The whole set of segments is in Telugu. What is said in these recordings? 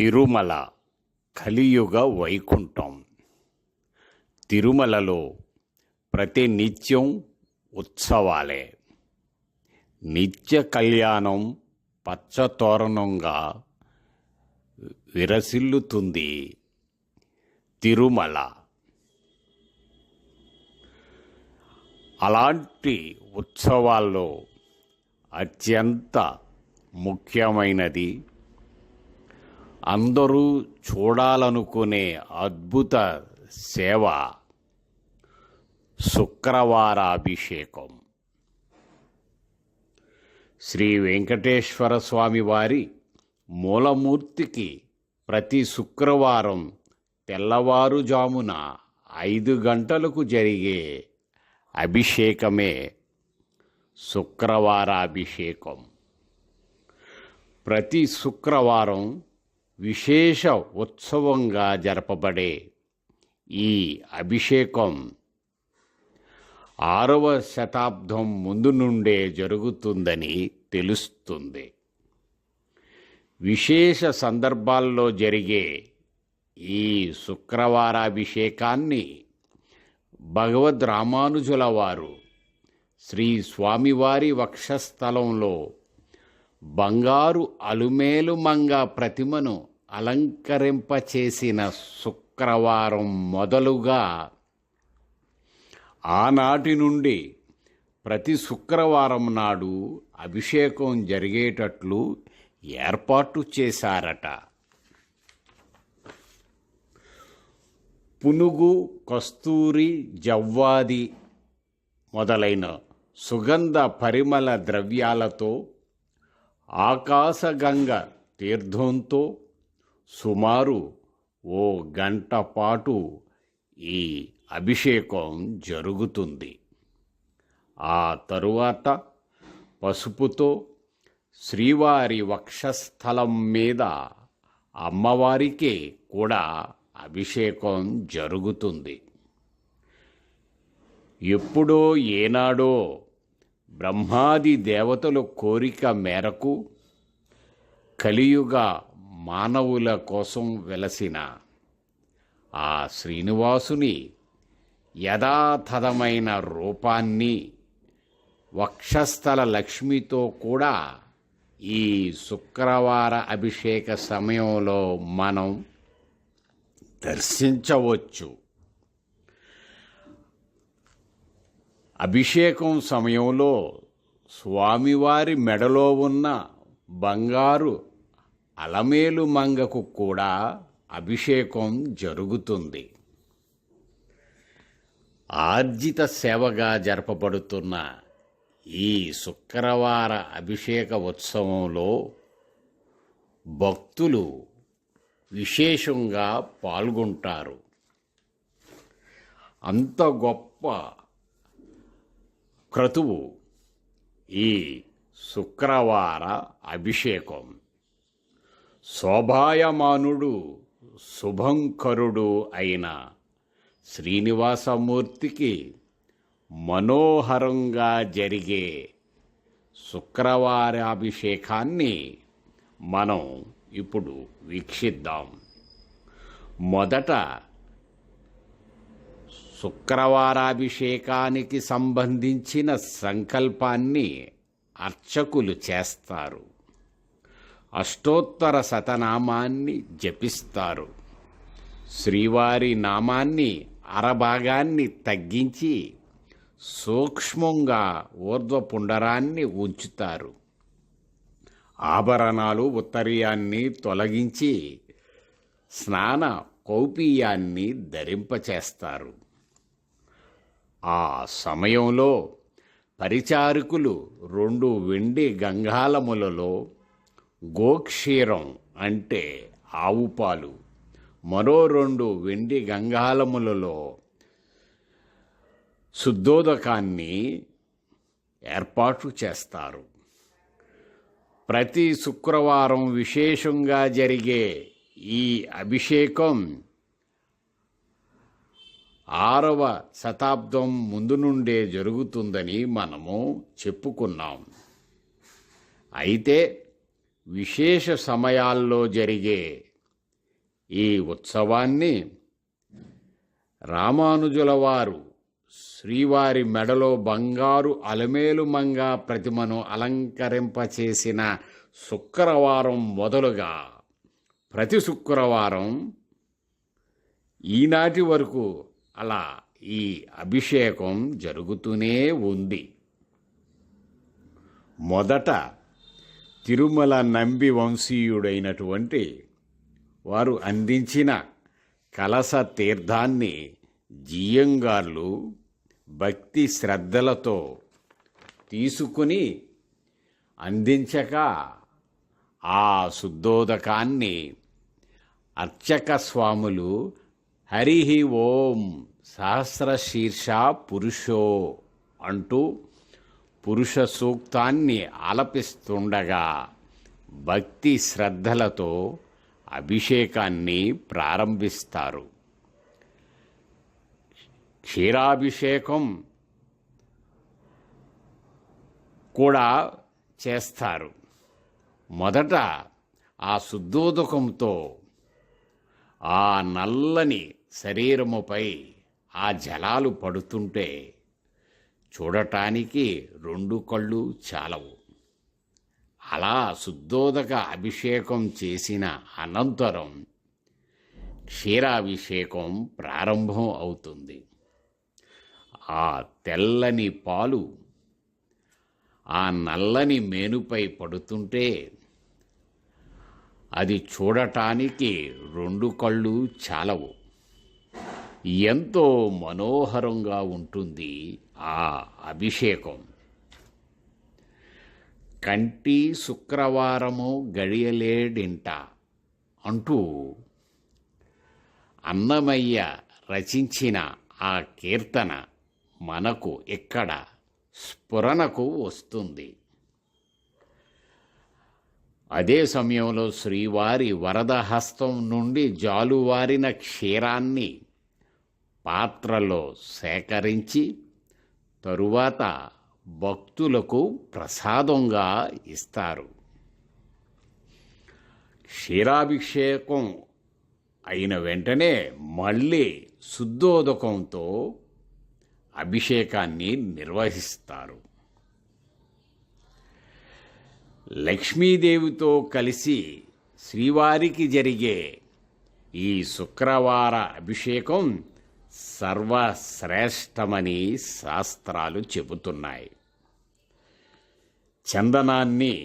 తిరుమల కలియుగ వైకుంఠం. తిరుమలలో ప్రతి నిత్యం ఉత్సవాలే. నిత్య కళ్యాణం పచ్చతోరణంగా విరసిల్లుతుంది తిరుమల. అలాంటి ఉత్సవాల్లో అత్యంత ముఖ్యమైనది, అందరూ చూడాలనుకునే అద్భుత సేవ శుక్రవారాభిషేకం. శ్రీ వెంకటేశ్వర స్వామి వారి మూలమూర్తికి ప్రతి శుక్రవారం తెల్లవారుజామున 5 గంటలకు జరిగే అభిషేకమే శుక్రవారాభిషేకం. ప్రతి శుక్రవారం విశేష ఉత్సవంగా జరపబడే ఈ అభిషేకం 6వ శతాబ్దం ముందు నుండే జరుగుతుందని తెలుస్తుంది. విశేష సందర్భాల్లో జరిగే ఈ శుక్రవారాభిషేకాన్ని భగవద్ రామానుజుల వారు శ్రీ స్వామివారి వక్షస్థలంలో బంగారు అలుమేలు మంగ ప్రతిమను అలంకరింపచేసిన శుక్రవారం మొదలుగా ఆనాటి నుండి ప్రతి శుక్రవారం నాడు అభిషేకం జరిగేటట్లు ఏర్పాటు చేశారట. పునుగు, కస్తూరి, జవ్వాది మొదలైన సుగంధ పరిమళ ద్రవ్యాలతో ఆకాశగంగ తీర్థంతో సుమారు 1 గంట పాటు ఈ అభిషేకం జరుగుతుంది. ఆ తరువాత పసుపుతో శ్రీవారి వక్షస్థలం మీద అమ్మవారికి కూడా అభిషేకం జరుగుతుంది. ఎప్పుడో ఏనాడో బ్రహ్మాది దేవతల కోరిక మేరకు కలియుగ మానవుల కోసం వెలసిన ఆ శ్రీనివాసుని యథాతథమైన రూపాన్ని వక్షస్థల లక్ష్మితో కూడా ఈ శుక్రవార అభిషేక సమయంలో మనం దర్శించవచ్చు. అభిషేకం సమయంలో స్వామివారి మెడలో ఉన్న బంగారు అలమేలు మంగకు కూడా అభిషేకం జరుగుతుంది. ఆర్జిత సేవగా జరపబడుతున్న ఈ శుక్రవార అభిషేక ఉత్సవంలో భక్తులు విశేషంగా పాల్గొంటారు. అంత గొప్ప క్రతువు ఈ శుక్రవార అభిషేకం. శోభాయమానుడు శుభంకరుడు అయిన శ్రీనివాసమూర్తికి మనోహరంగా జరిగే శుక్రవారాభిషేకాన్ని మనం ఇప్పుడు వీక్షిద్దాం. మొదట శుక్రవారాభిషేకానికి సంబంధించిన సంకల్పాన్ని అర్చకులు చేస్తారు. అష్టోత్తర శతనామాన్ని జపిస్తారు. శ్రీవారి నామాన్ని అరభాగాన్ని తగ్గించి సూక్ష్మంగా ఊర్ధ్వపుండరాన్ని ఉంచుతారు. ఆభరణాలు ఉత్తరీయాన్ని తొలగించి స్నాన కౌపీయాన్ని ధరింపచేస్తారు. ఆ సమయంలో పరిచారకులు 2 వెండి గంగాళములలో గోక్షీరం అంటే ఆవు పాలు, మరో 2 వెండి గంగాళములలో శుద్ధోదకాన్ని ఏర్పాటు చేస్తారు. ప్రతి శుక్రవారం విశేషంగా జరిగే ఈ అభిషేకం 6వ శతాబ్దం ముందు నుండే జరుగుతుందని మనము చెప్పుకున్నాం. అయితే విశేష సమయాల్లో జరిగే ఈ ఉత్సవాన్ని రామానుజుల వారు శ్రీవారి మెడలో బంగారు అలమేలు మంగ ప్రతిమను అలంకరింపచేసిన శుక్రవారం మొదలుగా ప్రతి శుక్రవారం ఈనాటి వరకు అలా ఈ అభిషేకం జరుగుతూనే ఉంది. మొదట తిరుమల నంబి వంశీయుడైనటువంటి వారు అందించిన కలశ తీర్థాన్ని జియ్యంగార్లు భక్తి శ్రద్ధలతో తీసుకుని అందించక ఆ శుద్ధోదకాన్ని అర్చక స్వాములు హరి ఓం సహస్రశీర్ష పురుషో అంటూ పురుష సూక్తాన్ని ఆలపిస్తుండగా భక్తి శ్రద్ధలతో అభిషేకాన్ని ప్రారంభిస్తారు. క్షీరాభిషేకం కూడా చేస్తారు. మొదట ఆ శుద్ధోదకంతో ఆ నల్లని శరీరముపై ఆ జలాలు పడుతుంటే చూడటానికి 2 కళ్ళు చాలవు. అలా శుద్ధోదక అభిషేకం చేసిన అనంతరం క్షీరాభిషేకం ప్రారంభం అవుతుంది. ఆ తెల్లని పాలు ఆ నల్లని మేనుపై పడుతుంటే అది చూడటానికి 2 కళ్ళు చాలవు. ఎంతో మనోహరంగా ఉంటుంది ఆ అభిషేకం. కంటి శుక్రవారము గడియలేడింట అంటూ అన్నమయ్య రచించిన ఆ కీర్తన మనకు ఇక్కడ స్ఫురణకు వస్తుంది. అదే సమయంలో శ్రీవారి వరదహస్తం నుండి జాలువారిన క్షీరాన్ని పాత్రలో సేకరించి తరువాత భక్తులకు ప్రసాదంగా ఇస్తారు. క్షీరాభిషేకం అయిన వెంటనే మళ్ళీ శుద్ధోదకంతో అభిషేకాన్ని నిర్వహిస్తారు. లక్ష్మీదేవితో కలిసి శ్రీవారికి జరిగే ఈ శుక్రవార అభిషేకం సర్వశ్రేష్టమని శాస్త్రాలు చెబుతున్నాయి. చందనాన్ని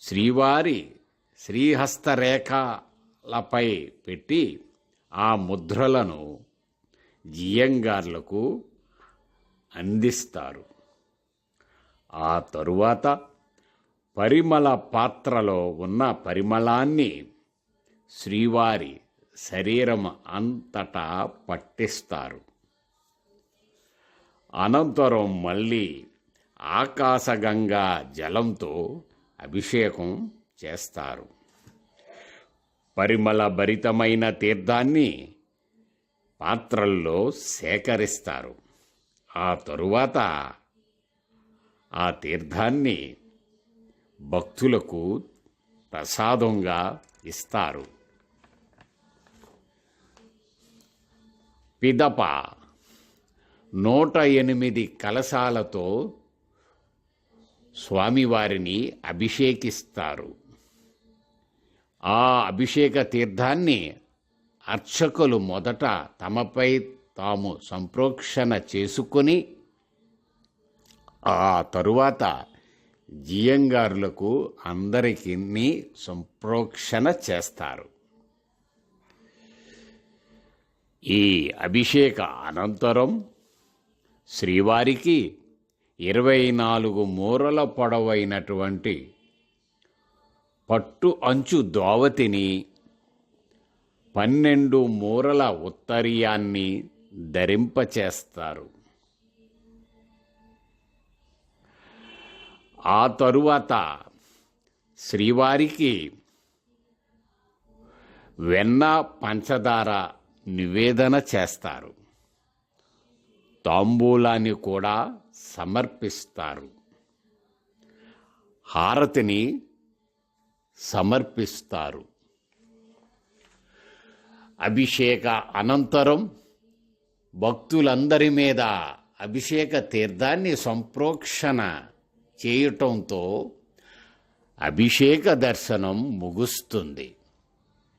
శ్రీవారి శ్రీహస్తరేఖలపై పెట్టి ఆ ముద్రలను జియ్యంగార్లకు అందిస్తారు. ఆ తరువాత పరిమళ పాత్రలో ఉన్న పరిమళాన్ని శ్రీవారి శరీరం అంతటా పట్టిస్తారు. అనంతరం మళ్ళీ ఆకాశగంగా జలంతో అభిషేకం చేస్తారు. పరిమళ భరితమైన తీర్థాన్ని పాత్రల్లో సేకరిస్తారు. ఆ తరువాత ఆ తీర్థాన్ని భక్తులకు ప్రసాదంగా ఇస్తారు. పిదప 108 కలశాలతో స్వామివారిని అభిషేకిస్తారు. ఆ అభిషేక తీర్థాన్ని అర్చకులు మొదట తమపై తాము సంప్రోక్షణ చేసుకొని ఆ తరువాత జియ్యంగారులకు అందరికీ సంప్రోక్షణ చేస్తారు. ఈ అభిషేక అనంతరం శ్రీవారికి 24 మూరల పొడవైనటువంటి పట్టు అంచు దోవతిని 12 మూరల ఉత్తరీయాన్ని ధరింపచేస్తారు. ఆ తరువాత శ్రీవారికి వెన్న పంచదార నివేదన చేస్తారు. తాంబూలాన్ని కూడా సమర్పిస్తారు. హారతిని సమర్పిస్తారు. అభిషేక అనంతరం భక్తులందరి మీద అభిషేక తీర్థాన్ని సంప్రోక్షణ చేయటంతో అభిషేక దర్శనం ముగుస్తుంది.